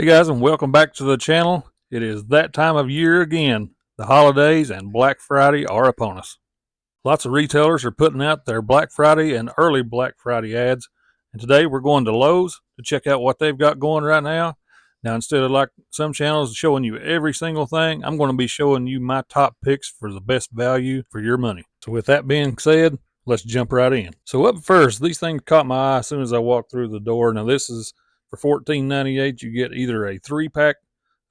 Hey guys, and welcome back to the channel. It is that time of year again. The holidays and Black Friday are upon us. Lots of retailers are putting out their Black Friday and early Black Friday ads. And today we're going to Lowe's to check out what they've got going right now. Now, instead of like some channels showing you every single thing, I'm going to be showing you my top picks for the best value for your money. So with that being said, let's jump right in. So up first, these things caught my eye as soon as I walked through the door. Now this is for $14.98. You get either a 3-pack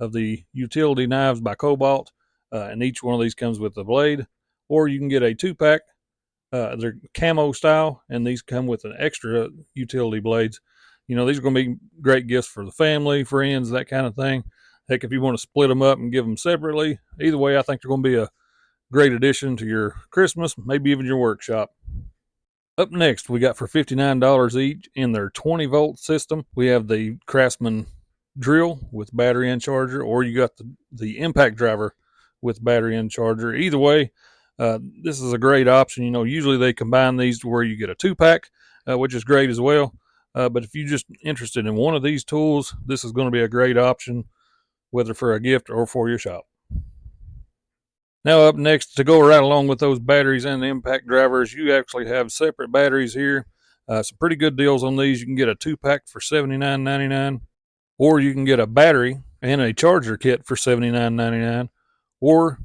of the utility knives by Cobalt, and each one of these comes with a blade, or you can get a 2-pack. They're camo style, and these come with an extra utility blades. You know, these are going to be great gifts for the family, friends, that kind of thing. Heck, if you want to split them up and give them separately, either way, I think they're going to be a great addition to your Christmas, maybe even your workshop. Up next, we got for $59 each in their 20-volt system. We have the Craftsman drill with battery and charger, or you got the impact driver with battery and charger. Either way, this is a great option. You know, usually they combine these to where you get a 2-pack, which is great as well. But if you're just interested in one of these tools, this is going to be a great option, whether for a gift or for your shop. Now up next, to go right along with those batteries and the impact drivers, you actually have separate batteries here. Some pretty good deals on these. You can get a 2-pack for $79.99, or you can get a battery and a charger kit for $79.99, or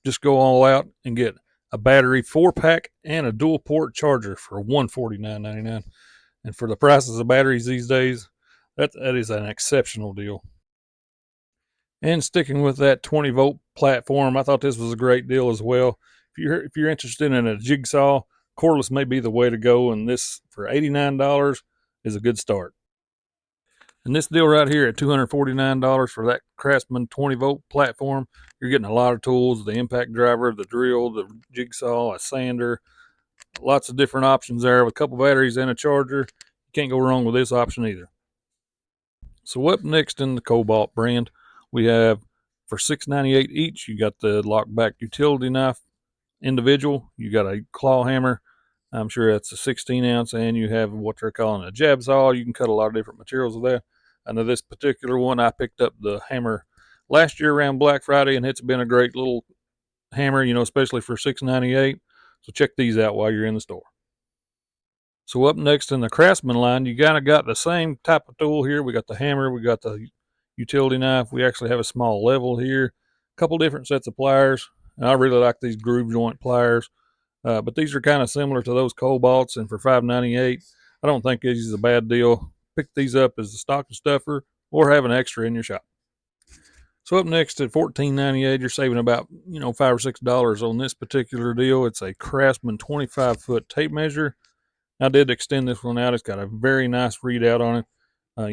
just go all out and get a battery 4-pack and a dual port charger for $149.99. And for the prices of batteries these days, that is an exceptional deal. And sticking with that 20-volt platform, I thought this was a great deal as well. If you're interested in a jigsaw, cordless may be the way to go, and this for $89 is a good start. And this deal right here at $249 for that Craftsman 20-volt platform, you're getting a lot of tools: the impact driver, the drill, the jigsaw, a sander, lots of different options there with a couple batteries and a charger. You can't go wrong with this option either. So up next in the Cobalt brand, we have for $6.98 each, you got the lockback utility knife individual. You got a claw hammer. I'm sure that's a 16 ounce, and you have what they're calling a jab saw. You can cut a lot of different materials with that. I know this particular one, I picked up the hammer last year around Black Friday, and it's been a great little hammer, you know, especially for $6.98. So check these out while you're in the store. So up next in the Craftsman line, you kind of got the same type of tool here. We got the hammer, we got the utility knife. We actually have a small level here, a couple different sets of pliers. And I really like these groove joint pliers, but these are kind of similar to those Cobalts. And for $5.98, I don't think this is a bad deal. Pick these up as a stocking stuffer or have an extra in your shop. So up next at $14.98, you're saving about $5 or $6 on this particular deal. It's a Craftsman 25-foot tape measure. I did extend this one out. It's got a very nice readout on it.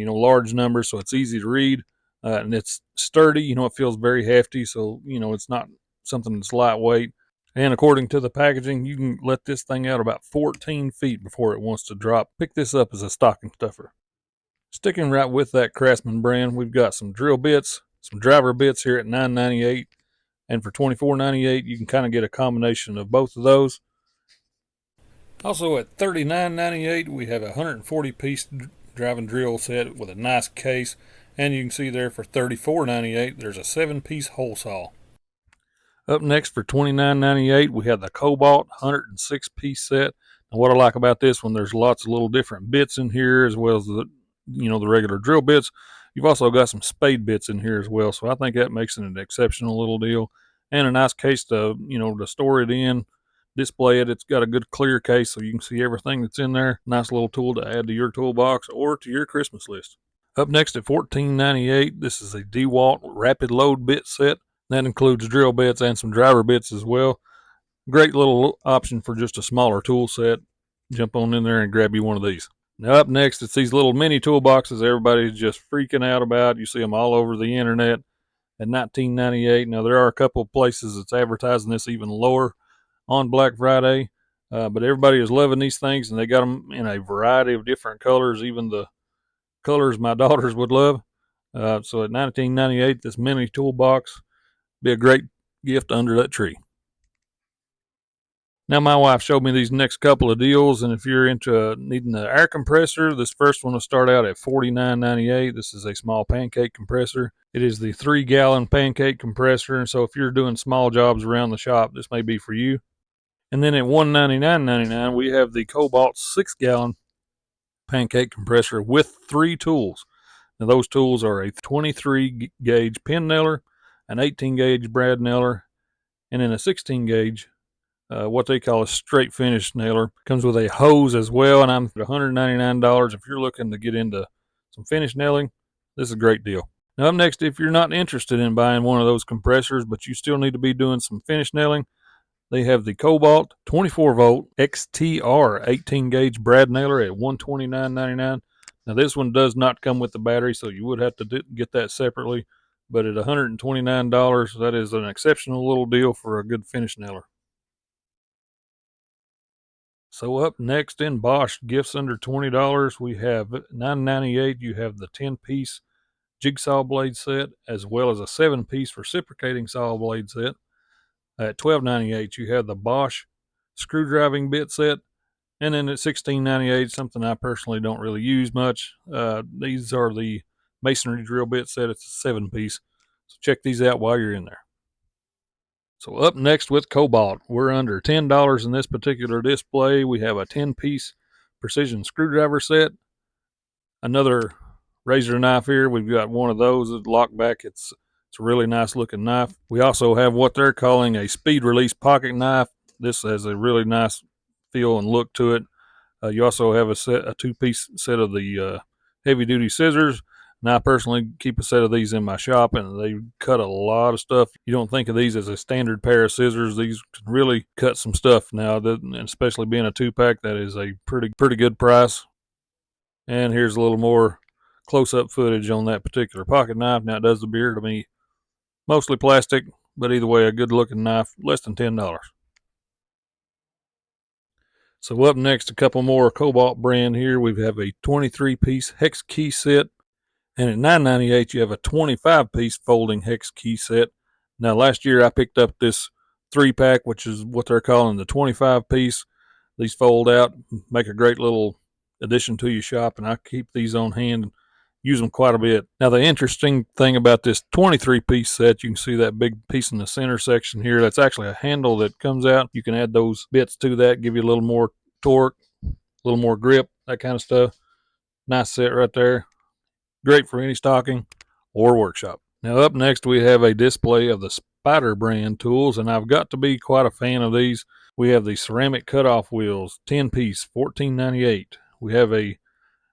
Large numbers, so it's easy to read, and it's sturdy. It feels very hefty, so it's not something that's lightweight. And according to the packaging, you can let this thing out about 14 feet before it wants to drop. Pick this up as a stocking stuffer. Sticking right with that Craftsman brand, we've got some drill bits, some driver bits here at $9.98, and for $24.98, you can kind of get a combination of both of those. Also at $39.98, we have a 140-piece driving drill set with a nice case, and you can see there for $34.98, there's a 7-piece hole saw. Up next for $29.98, we have the Cobalt 106-piece set. And what I like about this one, there's lots of little different bits in here, as well as the regular drill bits. You've also got some spade bits in here as well, so I think that makes it an exceptional little deal, and a nice case to to store it in. Display it. It's got a good clear case so you can see everything that's in there. Nice little tool to add to your toolbox or to your Christmas list. Up next at $14.98, this is a DeWalt rapid load bit set. That includes drill bits and some driver bits as well. Great little option for just a smaller tool set. Jump on in there and grab you one of these. Now up next, it's these little mini toolboxes everybody's just freaking out about. You see them all over the internet at $19.98. Now there are a couple of places that's advertising this even lower on Black Friday, but everybody is loving these things, and they got them in a variety of different colors, even the colors my daughters would love. So at $19.98, this mini toolbox be a great gift under that tree. Now my wife showed me these next couple of deals, and if you're into needing the air compressor, this first one will start out at $49.98. This is a small pancake compressor. It is the 3-gallon pancake compressor, and so if you're doing small jobs around the shop, this may be for you. And then at $199.99, we have the Cobalt 6-gallon pancake compressor with 3 tools. Now those tools are a 23 gauge pin nailer, an 18 gauge brad nailer, and then a 16 gauge what they call a straight finish nailer. Comes with a hose as well, and I'm at $199. If you're looking to get into some finish nailing, this is a great deal. Now up next, if you're not interested in buying one of those compressors, but you still need to be doing some finish nailing, they have the Cobalt 24 volt XTR 18 gauge brad nailer at $129.99. Now this one does not come with the battery, so you would have to get that separately. But at $129, that is an exceptional little deal for a good finish nailer. So up next in Bosch gifts under $20, we have $9.98. You have the 10-piece jigsaw blade set, as well as a 7-piece reciprocating saw blade set. At $12.98, you have the Bosch screwdriving bit set, and then at $16.98, something I personally don't really use much. These are the masonry drill bit set. It's a 7-piece. So check these out while you're in there. So up next with Cobalt, we're under $10 in this particular display. We have a 10-piece precision screwdriver set. Another razor knife here. We've got one of those that lock back. It's a really nice looking knife. We also have what they're calling a speed release pocket knife. This has a really nice feel and look to it. You also have a 2-piece set of the heavy duty scissors. And I personally keep a set of these in my shop, and they cut a lot of stuff. You don't think of these as a standard pair of scissors. These can really cut some stuff now, and especially being a 2-pack, that is a pretty good price. And here's a little more close-up footage on that particular pocket knife. Now it does appear to me mostly plastic, but either way, a good-looking knife, less than $10. So up next, a couple more Cobalt brand here. We have a 23-piece hex key set. And at $9.98, you have a 25-piece folding hex key set. Now, last year I picked up this 3-pack, which is what they're calling the 25-piece. These fold out, make a great little addition to your shop, and I keep these on hand and use them quite a bit. Now, the interesting thing about this 23-piece set, you can see that big piece in the center section here. That's actually a handle that comes out. You can add those bits to that, give you a little more torque, a little more grip, that kind of stuff. Nice set right there. Great for any stocking or workshop. Now up next, we have a display of the Spyder brand tools, and I've got to be quite a fan of these. We have the ceramic cutoff wheels, 10-piece, $14.98. We have a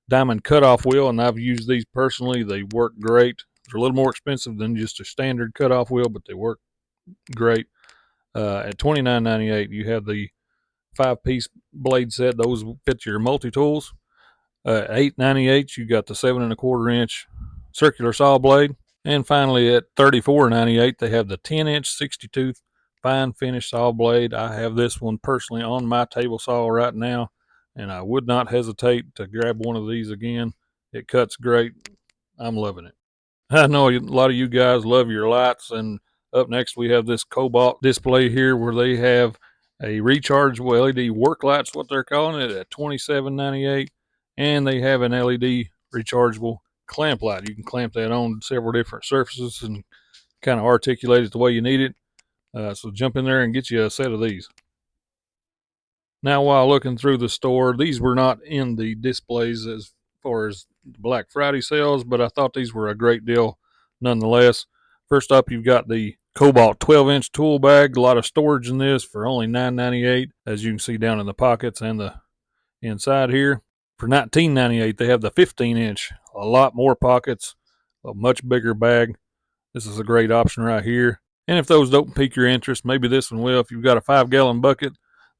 diamond cutoff wheel, and I've used these personally. They work great. They're a little more expensive than just a standard cutoff wheel, but they work great. At $29.98, you have the 5-piece blade set. Those fit your multi-tools. $8.98, you got the 7.25-inch circular saw blade. And finally, at $34.98, they have the 10-inch 60-tooth fine finish saw blade. I have this one personally on my table saw right now, and I would not hesitate to grab one of these again. It cuts great. I'm loving it. I know a lot of you guys love your lights, and up next we have this Cobalt display here where they have a rechargeable LED work lights, what they're calling it, at $27.98. And they have an LED rechargeable clamp light. You can clamp that on several different surfaces and kind of articulate it the way you need it. So jump in there and get you a set of these. Now, while looking through the store, these were not in the displays as far as Black Friday sales, but I thought these were a great deal nonetheless. First up, you've got the Cobalt 12-inch tool bag. A lot of storage in this for only $9.98, as you can see down in the pockets and the inside here. For $19.98, they have the 15-inch, a lot more pockets, a much bigger bag. This is a great option right here. And if those don't pique your interest, maybe this one will. If you've got a 5-gallon bucket,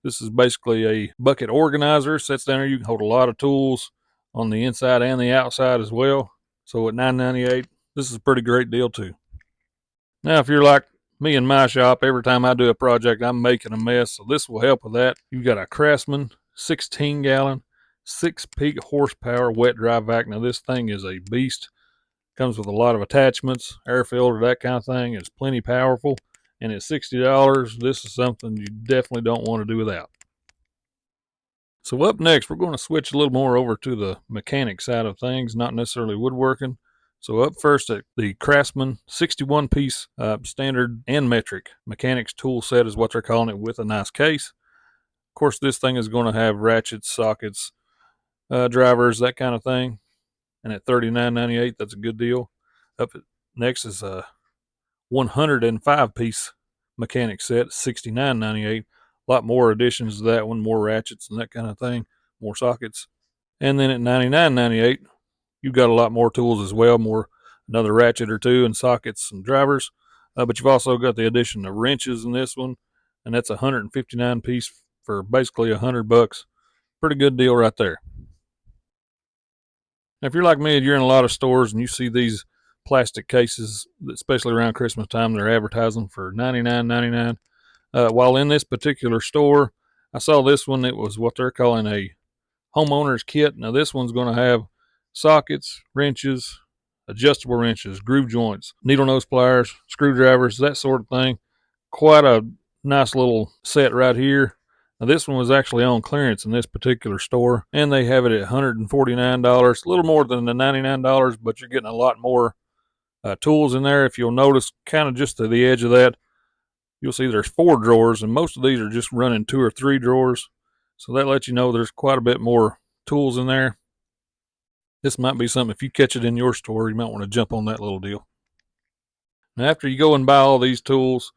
this is basically a bucket organizer. Sits down there, you can hold a lot of tools on the inside and the outside as well. So at $9.98, this is a pretty great deal too. Now, if you're like me in my shop, every time I do a project, I'm making a mess. So this will help with that. You've got a Craftsman 16-gallon 6-peak horsepower wet dry vac. Now this thing is a beast. Comes with a lot of attachments, air filter, that kind of thing. It's plenty powerful, and at $60, this is something you definitely don't want to do without. So up next, we're going to switch a little more over to the mechanic side of things, not necessarily woodworking. So up first at the Craftsman 61-piece standard and metric mechanics tool set is what they're calling it, with a nice case. Of course, this thing is going to have ratchets, sockets, drivers, that kind of thing. And at $39.98, that's a good deal. Up next is a 105-piece mechanic set, $69.98. A lot more additions to that one, more ratchets and that kind of thing, more sockets. And then at $99.98, you've got a lot more tools as well, another ratchet or two and sockets and drivers. But you've also got the addition of wrenches in this one, and that's a 159-piece for basically $100. Pretty good deal right there. Now, if you're like me and you're in a lot of stores and you see these plastic cases, especially around Christmas time, they're advertising for $99.99. While in this particular store, I saw this one. It was what they're calling a homeowner's kit. Now, this one's going to have sockets, wrenches, adjustable wrenches, groove joints, needle nose pliers, screwdrivers, that sort of thing. Quite a nice little set right here. Now, this one was actually on clearance in this particular store, and they have it at $149, a little more than the $99, but you're getting a lot more tools in there. If you'll notice, kind of just to the edge of that, you'll see there's 4 drawers, and most of these are just running 2 or 3 drawers. So that lets you know there's quite a bit more tools in there. This might be something, if you catch it in your store, you might want to jump on that little deal. Now, after you go and buy all these tools,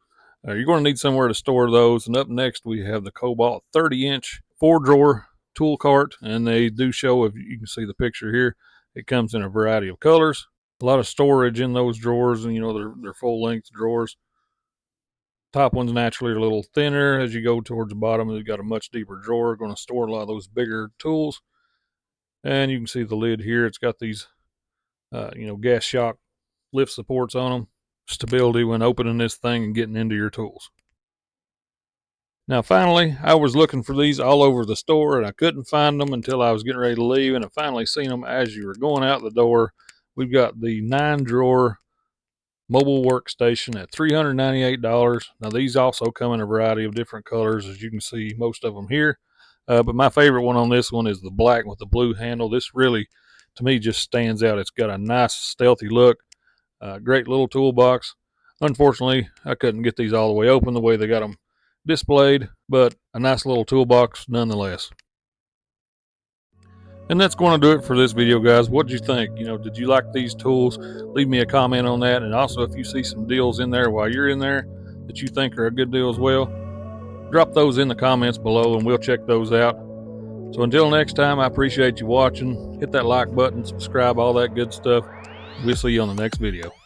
you're going to need somewhere to store those. And up next, we have the Cobalt 30-inch 4-drawer tool cart. And they do show, if you can see the picture here, it comes in a variety of colors. A lot of storage in those drawers, and they're full-length drawers. Top ones naturally are a little thinner. As you go towards the bottom, they've got a much deeper drawer, going to store a lot of those bigger tools. And you can see the lid here. It's got these, gas shock lift supports on them. Stability when opening this thing and getting into your tools. Now, finally, I was looking for these all over the store, and I couldn't find them until I was getting ready to leave, and I finally seen them as you were going out the door. We've got the 9-drawer mobile workstation at $398. Now, these also come in a variety of different colors, as you can see most of them here. But my favorite one on this one is the black with the blue handle. This really, to me, just stands out. It's got a nice, stealthy look. Great little toolbox. Unfortunately, I couldn't get these all the way open the way they got them displayed, but a nice little toolbox nonetheless. And that's going to do it for this video, guys. What did you think? Did you like these tools? Leave me a comment on that. And also, if you see some deals in there while you're in there that you think are a good deal as well, drop those in the comments below and we'll check those out. So until next time, I appreciate you watching. Hit that like button, subscribe, all that good stuff. We'll see you on the next video.